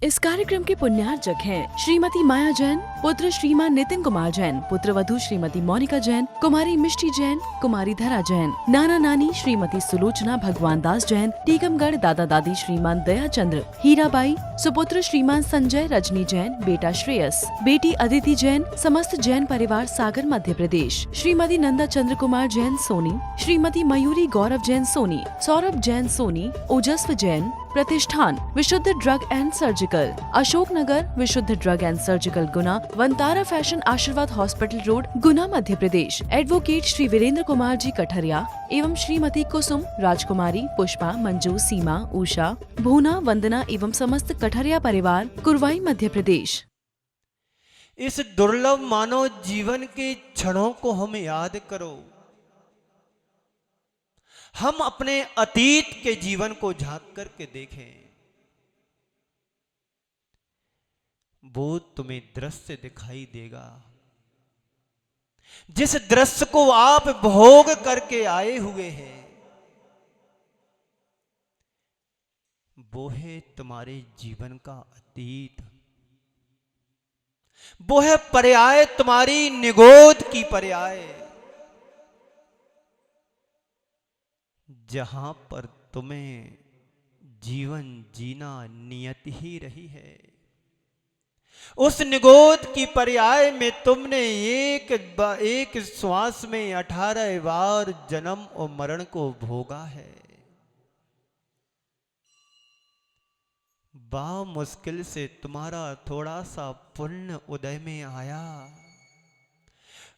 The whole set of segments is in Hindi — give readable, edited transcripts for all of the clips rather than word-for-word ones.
इस कार्यक्रम के पुण्यार्चक हैं श्रीमती माया जैन, पुत्र श्रीमान नितिन कुमार जैन, पुत्र वधू श्रीमती मोनिका जैन, कुमारी मिष्टी जैन, कुमारी धरा जैन, नाना नानी श्रीमती सुलोचना भगवान दास जैन, टीकमगढ़ दादा दादी श्रीमान दया चंद्र, हीराबाई, सुपुत्र श्रीमान संजय रजनी जैन, बेटा श्रेयस, बेटी अदिति जैन, समस्त जैन परिवार सागर मध्य प्रदेश, श्रीमती नंदा चंद्र कुमार जैन सोनी, श्रीमती मयूरी गौरव जैन सोनी, सौरभ जैन सोनी, ओजस्व जैन, प्रतिष्ठान विशुद्ध drug and surgical, Ashok Nagar विशुद्ध drug and surgical Guna, Vantara fashion आशीर्वाद हॉस्पिटल रोड गुना मध्य प्रदेश, एडवोकेट श्री वीरेंद्र कुमार जी कठरिया एवं श्रीमती कुसुम, राजकुमारी, पुष्पा, मंजू, सीमा, उषा, भूना, वंदना एवं समस्त कठरिया परिवार कुरवाई मध्य प्रदेश। इस दुर्लभ मानव जीवन के क्षणों को हम याद करो। हम अपने अतीत के जीवन को झांक करके देखें, वो तुम्हें दृश्य दिखाई देगा जिस दृश्य को आप भोग करके आए हुए हैं। वो है तुम्हारे जीवन का अतीत, वो है पर्याय, तुम्हारी निगोद की पर्याय, जहां पर तुम्हें जीवन जीना नियत ही रही है। उस निगोद की पर्याय में तुमने एक श्वास में 18 बार जन्म और मरण को भोगा है। बा मुश्किल से तुम्हारा थोड़ा सा पुण्य उदय में आया।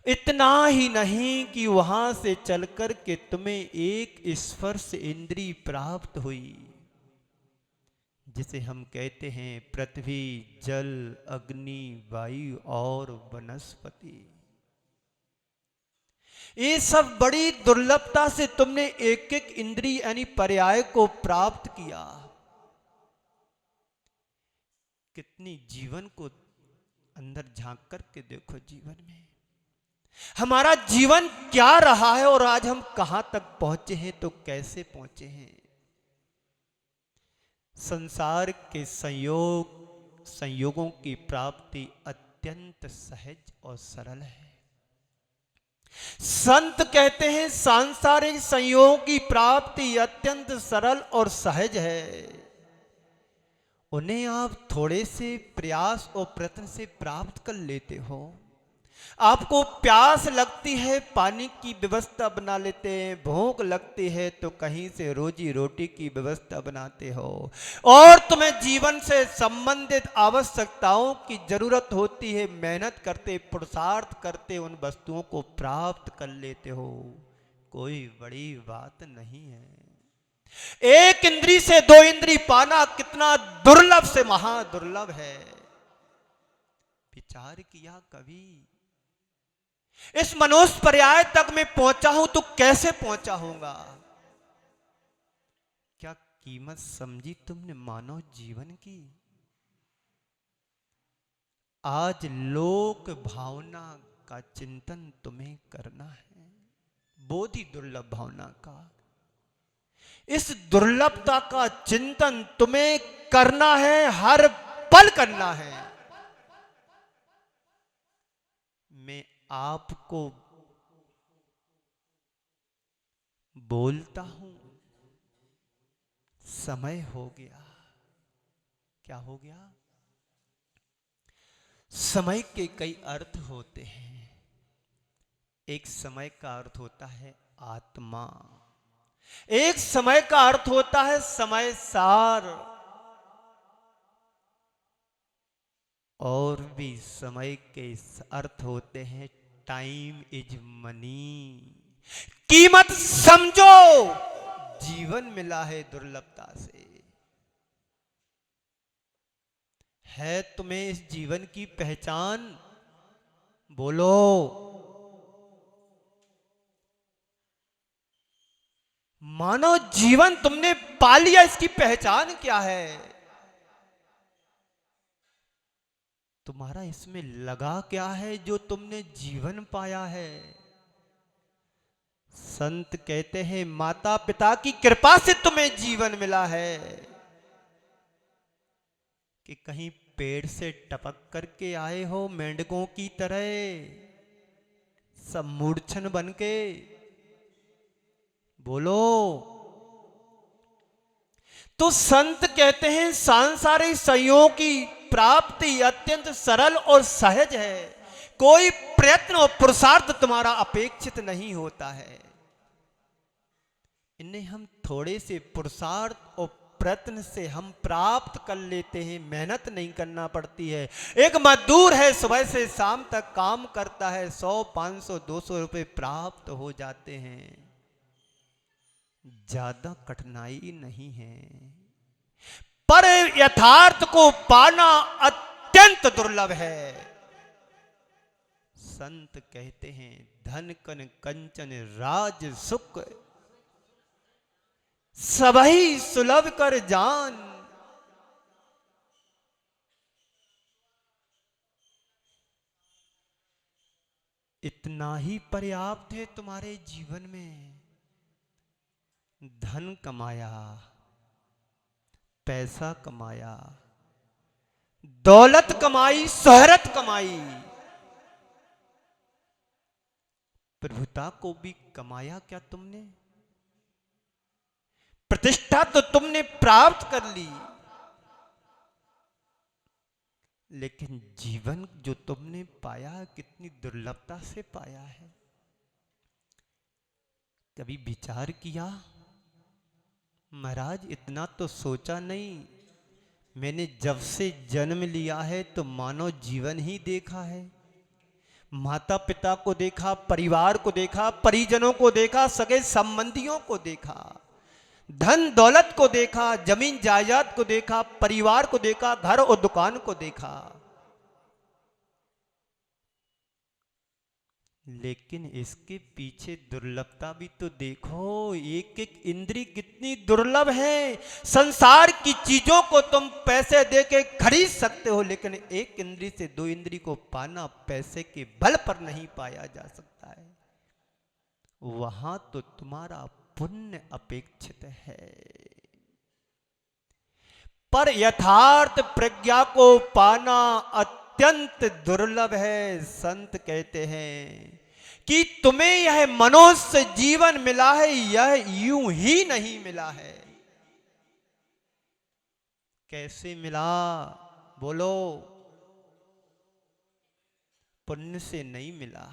इतना ही नहीं कि वहां से चलकर के तुम्हें एक स्पर्श इंद्री प्राप्त हुई, जिसे हम कहते हैं पृथ्वी, जल, अग्नि, वायु और वनस्पति। ये सब बड़ी दुर्लभता से तुमने एक एक इंद्री यानी पर्याय को प्राप्त किया। कितनी जीवन को अंदर झांक करके देखो। जीवन में हमारा जीवन क्या रहा है और आज हम कहां तक पहुंचे हैं, तो कैसे पहुंचे हैं। संसार के संयोगों की प्राप्ति अत्यंत सहज और सरल है। संत कहते हैं सांसारिक संयोगों की प्राप्ति अत्यंत सरल और सहज है। उन्हें आप थोड़े से प्रयास और प्रयत्न से प्राप्त कर लेते हो। आपको प्यास लगती है, पानी की व्यवस्था बना लेते हैं। भूख लगती है तो कहीं से रोजी रोटी की व्यवस्था बनाते हो। और तुम्हें जीवन से संबंधित आवश्यकताओं की जरूरत होती है, मेहनत करते, पुरुषार्थ करते उन वस्तुओं को प्राप्त कर लेते हो। कोई बड़ी बात नहीं है। एक इंद्री से दो इंद्री पाना कितना दुर्लभ से महादुर्लभ है। विचार किया कभी, इस मनुष्य पर्याय तक मैं पहुंचा हूं तो कैसे पहुंचा होऊंगा। क्या कीमत समझी तुमने मानव जीवन की। आज लोक भावना का चिंतन तुम्हें करना है, बहुत ही दुर्लभ भावना का। इस दुर्लभता का चिंतन तुम्हें करना है, हर पल करना है। मैं आपको बोलता हूं, समय हो गया। क्या हो गया। समय के कई अर्थ होते हैं। एक समय का अर्थ होता है आत्मा, एक समय का अर्थ होता है समय सार, और भी समय के अर्थ होते हैं टाइम इज मनी। कीमत समझो, जीवन मिला है दुर्लभता से। है तुम्हें इस जीवन की पहचान, बोलो। मानो जीवन तुमने पा लिया, इसकी पहचान क्या है। तुम्हारा इसमें लगा क्या है जो तुमने जीवन पाया है। संत कहते हैं माता पिता की कृपा से तुम्हें जीवन मिला है। कि कहीं पेड़ से टपक करके आए हो मेंढकों की तरह, सब मूर्छन बन के? बोलो। तो संत कहते हैं सांसारिक संयोग की प्राप्ति अत्यंत सरल और सहज है, कोई प्रयत्न और पुरुषार्थ तुम्हारा अपेक्षित नहीं होता है। इन्हें हम थोड़े से पुरुषार्थ और प्रयत्न से हम प्राप्त कर लेते हैं, मेहनत नहीं करना पड़ती है। एक मजदूर है, सुबह से शाम तक काम करता है, 100, 500, 200 रुपए प्राप्त हो जाते हैं, ज्यादा कठिनाई नहीं है। पर यथार्थ को पाना अत्यंत दुर्लभ है। संत कहते हैं धन कन कंचन राज सुख सबही सुलभ कर जान। इतना ही पर्याप्त है तुम्हारे जीवन में। धन कमाया, पैसा कमाया, दौलत कमाई, शोहरत कमाई, प्रभुता को भी कमाया क्या तुमने? प्रतिष्ठा तो तुमने प्राप्त कर ली, लेकिन जीवन जो तुमने पाया कितनी दुर्लभता से पाया है। कभी विचार किया? महाराज इतना तो सोचा नहीं, मैंने जब से जन्म लिया है तो मानव जीवन ही देखा है। माता पिता को देखा, परिवार को देखा, परिजनों को देखा, सगे संबंधियों को देखा, धन दौलत को देखा, जमीन जायदाद को देखा, परिवार को देखा, घर और दुकान को देखा, लेकिन इसके पीछे दुर्लभता भी तो देखो। एक एक इंद्री कितनी दुर्लभ है। संसार की चीजों को तुम पैसे देके खरीद सकते हो, लेकिन एक इंद्री से दो इंद्री को पाना पैसे के बल पर नहीं पाया जा सकता है। वहां तो तुम्हारा पुण्य अपेक्षित है। पर यथार्थ प्रज्ञा को पाना अत्यंत दुर्लभ है। संत कहते हैं कि तुम्हें यह मनुष्य जीवन मिला है, यह यूं ही नहीं मिला है। कैसे मिला? बोलो। पुण्य से नहीं मिला,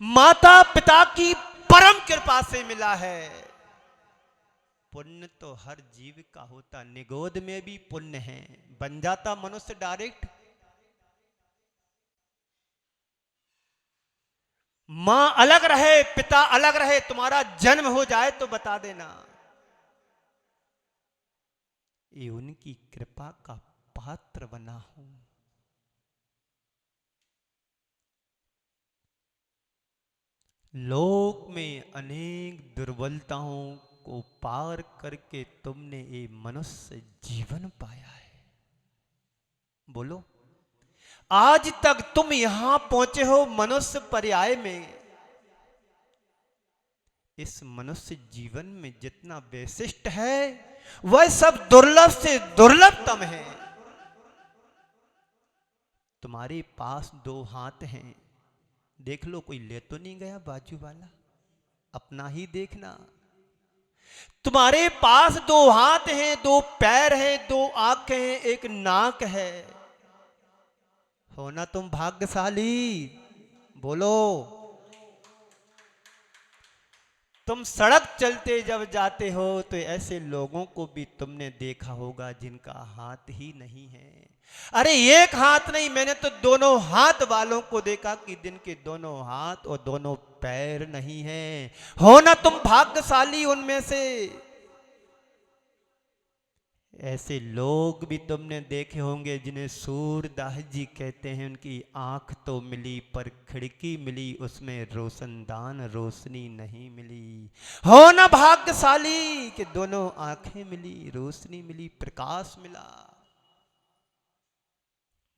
माता पिता की परम कृपा से मिला है। पुण्य तो हर जीव का होता, निगोद में भी पुण्य है, बन जाता मनुष्य डायरेक्ट। मां अलग रहे, पिता अलग रहे, तुम्हारा जन्म हो जाए तो बता देना, ये उनकी कृपा का पात्र बना हूं। लोक में अनेक दुर्बलताओं को पार करके तुमने ये मनुष्य जीवन पाया है। बोलो, आज तक तुम यहां पहुंचे हो मनुष्य पर्याय में। इस मनुष्य जीवन में जितना वैशिष्ट है वह सब दुर्लभ से दुर्लभतम है। तुम्हारे पास दो हाथ हैं, देख लो कोई ले तो नहीं गया बाजू वाला, अपना ही देखना। तुम्हारे पास दो हाथ हैं, दो पैर हैं, दो आंखें हैं, एक नाक है, हो ना तुम भाग्यशाली? बोलो। तुम सड़क चलते जब जाते हो तो ऐसे लोगों को भी तुमने देखा होगा जिनका हाथ ही नहीं है। अरे एक हाथ नहीं, मैंने तो दोनों हाथ वालों को देखा कि जिनके दोनों हाथ और दोनों पैर नहीं हैं। हो ना तुम भाग्यशाली उनमें से? ऐसे लोग भी तुमने देखे होंगे जिन्हें सूरदास जी कहते हैं, उनकी आंख तो मिली पर खिड़की मिली, उसमें रोशनदान रोशनी नहीं मिली। हो ना भाग्यशाली कि दोनों आंखें मिली, रोशनी मिली, प्रकाश मिला।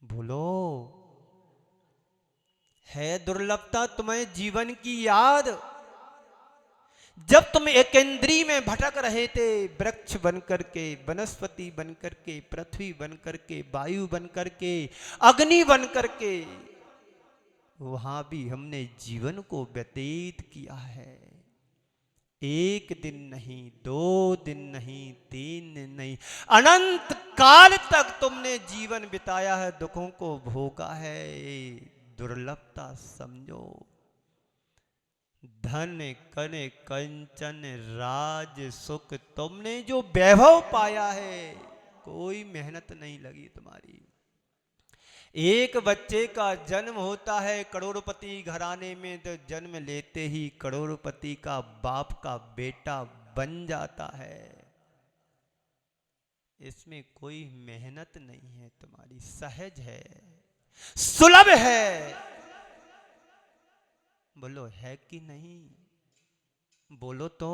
बोलो, है दुर्लभता तुम्हें जीवन की याद? जब तुम एक इंद्री में भटक रहे थे, वृक्ष बन करके, वनस्पति बन करके, पृथ्वी बन करके, वायु बन करके, अग्नि बन करके, वहां भी हमने जीवन को व्यतीत किया है। एक दिन नहीं, 2 दिन नहीं, 3 दिन नहीं, अनंत काल तक तुमने जीवन बिताया है, दुखों को भोगा है। दुर्लभता समझो। धन कन कंचन राज सुख, तुमने जो वैभव पाया है, कोई मेहनत नहीं लगी तुम्हारी। एक बच्चे का जन्म होता है करोड़पति घराने में, तो जन्म लेते ही करोड़पति का बाप का बेटा बन जाता है। इसमें कोई मेहनत नहीं है तुम्हारी, सहज है, सुलभ है। बोलो है कि नहीं? बोलो तो।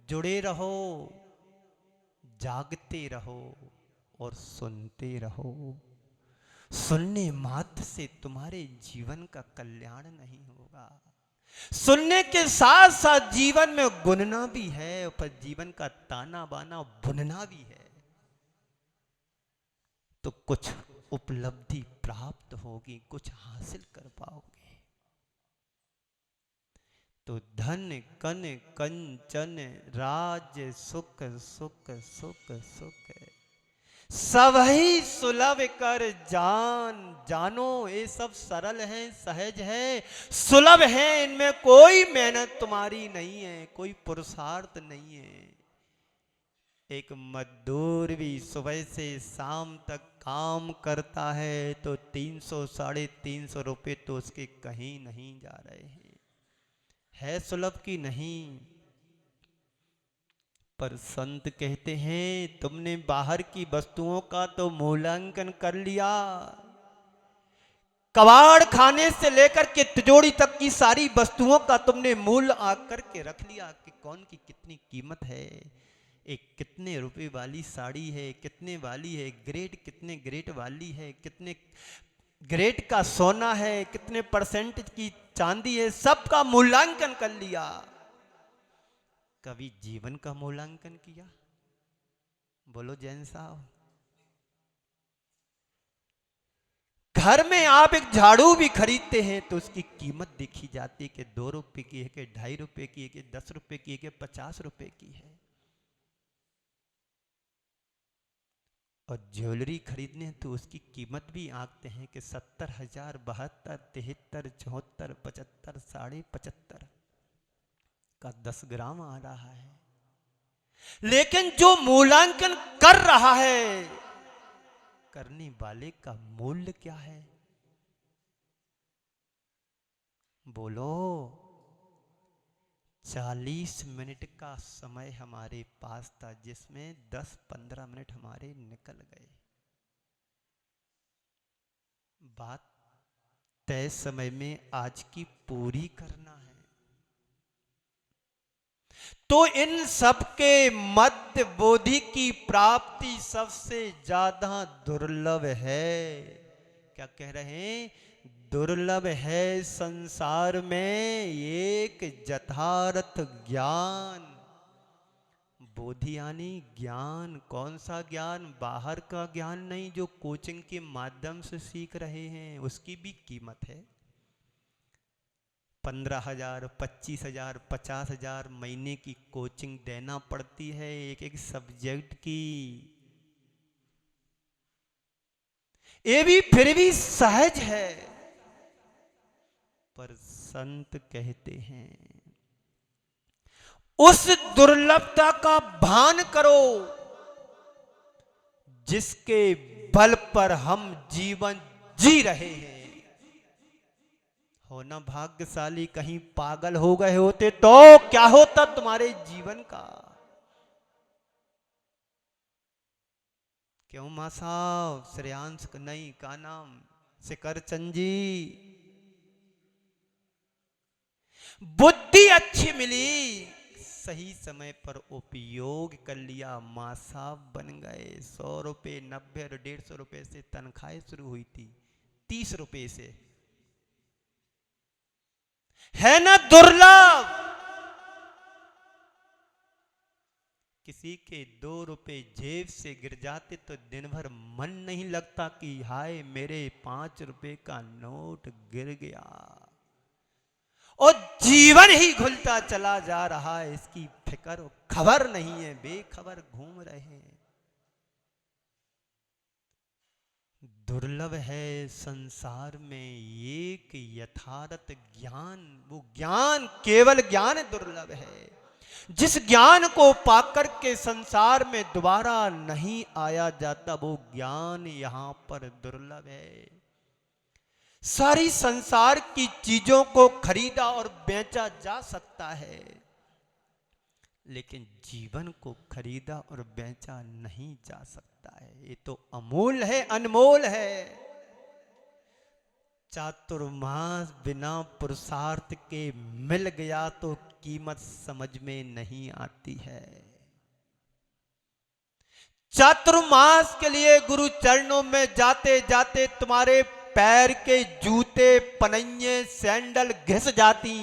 जुड़े रहो, जागते रहो और सुनते रहो। सुनने मात्र से तुम्हारे जीवन का कल्याण नहीं होगा। सुनने के साथ साथ जीवन में गुनना भी है, पर जीवन का ताना बाना बुनना भी है, तो कुछ उपलब्धि प्राप्त होगी, कुछ हासिल कर पाओगे। तो धन कन कंचन राज सुख सुख सुख सुख, सबही सुलभ कर जान। जानो ये सब सरल है, सहज है, सुलभ है, इनमें कोई मेहनत तुम्हारी नहीं है, कोई पुरुषार्थ नहीं है। एक मजदूर भी सुबह से शाम तक काम करता है तो 300 350 रुपए तो उसके कहीं नहीं जा रहे हैं। है सुलभ की नहीं? पर संत कहते हैं तुमने बाहर की वस्तुओं का तो मूल्यांकन कर लिया, कबाड़ खाने से लेकर के तिजोरी तक की सारी वस्तुओं का तुमने मूल्य आग करके रख लिया कि कौन की कितनी कीमत है, एक कितने रुपए वाली साड़ी है, कितने वाली है, ग्रेड कितने ग्रेड वाली है, कितने ग्रेड का सोना है, कितने परसेंट की चांदी है, सबका मूल्यांकन कर लिया। कभी जीवन का मूल्यांकन किया? बोलो जैन साहब। घर में आप एक झाड़ू भी खरीदते हैं तो उसकी कीमत देखी जाती है कि 2 रुपए की है, कि 2.5 रुपए की है, कि 10 रुपए की है, कि 50 रुपए की है। और ज्वेलरी खरीदने तो उसकी कीमत भी आंकते हैं कि 70,000, 72, 73, 74, 75, 75.5 का 10 ग्राम आ रहा है। लेकिन जो मूल्यांकन कर रहा है, करने वाले का मूल्य क्या है? बोलो। 40 मिनट का समय हमारे पास था, जिसमें 10-15 मिनट हमारे निकल गए। बात तय समय में आज की पूरी करना है। तो इन सबके मध्य बोधि की प्राप्ति सबसे ज्यादा दुर्लभ है। क्या कह रहे हैं? दुर्लभ है संसार में एक यथार्थ ज्ञान। बोधि यानी ज्ञान। कौन सा ज्ञान? बाहर का ज्ञान नहीं, जो कोचिंग के माध्यम से सीख रहे हैं, उसकी भी कीमत है। 15,000, 25,000, 50,000 महीने की कोचिंग देना पड़ती है एक एक सब्जेक्ट की। ये भी फिर भी सहज है। पर संत कहते हैं उस दुर्लभता का भान करो जिसके बल पर हम जीवन जी रहे हैं। हो ना भाग्यशाली, कहीं पागल हो गए होते तो क्या होता तुम्हारे जीवन का? क्यों मां साहब? श्रेयांश नहीं का नाम शिखरचंद जी। बुद्धि अच्छी मिली, सही समय पर उपयोग कर लिया, मां साहब बन गए। 100 रुपए, 90 और 150 रुपए से तनख्वाहें शुरू हुई थी, 30 रुपए से। है ना दुर्लभ? किसी के 2 रुपए जेब से गिर जाते तो दिन भर मन नहीं लगता कि हाय मेरे 5 रुपए का नोट गिर गया। और जीवन ही घुलता चला जा रहा है, इसकी फिक्र और खबर नहीं है, बेखबर घूम रहे हैं। दुर्लभ है संसार में एक यथार्थ ज्ञान, वो ज्ञान केवल ज्ञान दुर्लभ है, जिस ज्ञान को पाकर के संसार में दोबारा नहीं आया जाता, वो ज्ञान यहां पर दुर्लभ है। सारी संसार की चीजों को खरीदा और बेचा जा सकता है, लेकिन जीवन को खरीदा और बेचा नहीं जा सकता है। ये तो अमूल है, अनमोल है। चातुर्मास बिना पुरुषार्थ के मिल गया तो कीमत समझ में नहीं आती है। चातुर्मास के लिए गुरु चरणों में जाते जाते तुम्हारे पैर के जूते, पनैये, सैंडल घिस जाती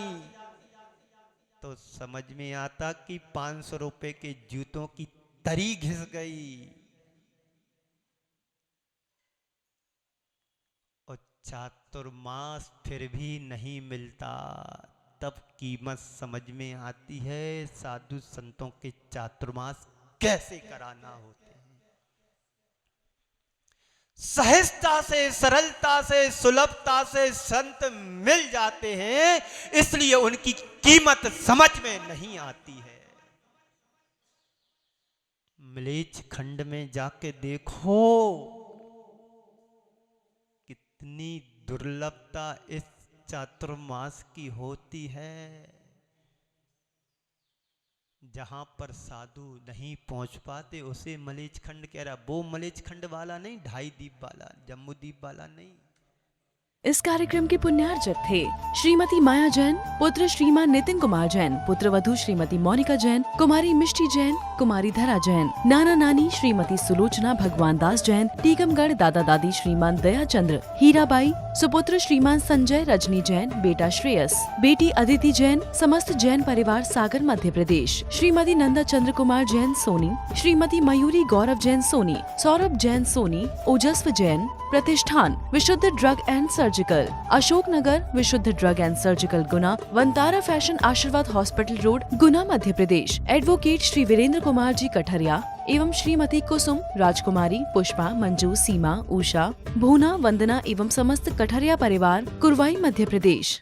तो समझ में आता कि 500 रुपए के जूतों की तरी घिस गई। और चातुर्मास फिर भी नहीं मिलता, तब कीमत समझ में आती है साधु संतों के चातुर्मास कैसे कराना होते हैं। सहजता से, सरलता से, सुलभता से संत मिल जाते हैं, इसलिए उनकी कीमत समझ में नहीं आती है। मलेच्छ खंड में जाके देखो कितनी दुर्लभता इस चातुर्मास की होती है। जहां पर साधु नहीं पहुंच पाते उसे मलेच्छ खंड कह रहा। वो मलेच्छ खंड वाला नहीं, 2.5 द्वीप वाला, जम्मू द्वीप वाला नहीं। इस कार्यक्रम के पुण्यार्चक थे श्रीमती माया जैन, पुत्र श्रीमान नितिन कुमार जैन, पुत्र वधू श्रीमती मोनिका जैन, कुमारी मिष्टी जैन, कुमारी धरा जैन, नाना नानी श्रीमती सुलोचना भगवान दास जैन, टीकमगढ़ दादा दादी श्रीमान दया चंद्र, हीराबाई, सुपुत्र श्रीमान संजय रजनी जैन, बेटा श्रेयस, बेटी अदिति जैन, समस्त जैन परिवार सागर मध्य प्रदेश, श्रीमती नंदा चंद्र कुमार जैन सोनी, श्रीमती मयूरी गौरव जैन सोनी, सौरभ जैन सोनी, ओजस्व जैन, प्रतिष्ठान विशुद्ध ड्रग एंड सर्जिकल, अशोकनगर विशुद्ध drug and surgical Guna, Vantara fashion आशीर्वाद हॉस्पिटल रोड गुना मध्य प्रदेश, एडवोकेट श्री वीरेंद्र कुमार जी कठरिया एवं श्रीमती कुसुम, राजकुमारी, पुष्पा, मंजू, सीमा, उषा, भूना, वंदना एवं समस्त कठरिया परिवार कुरवाई मध्य प्रदेश।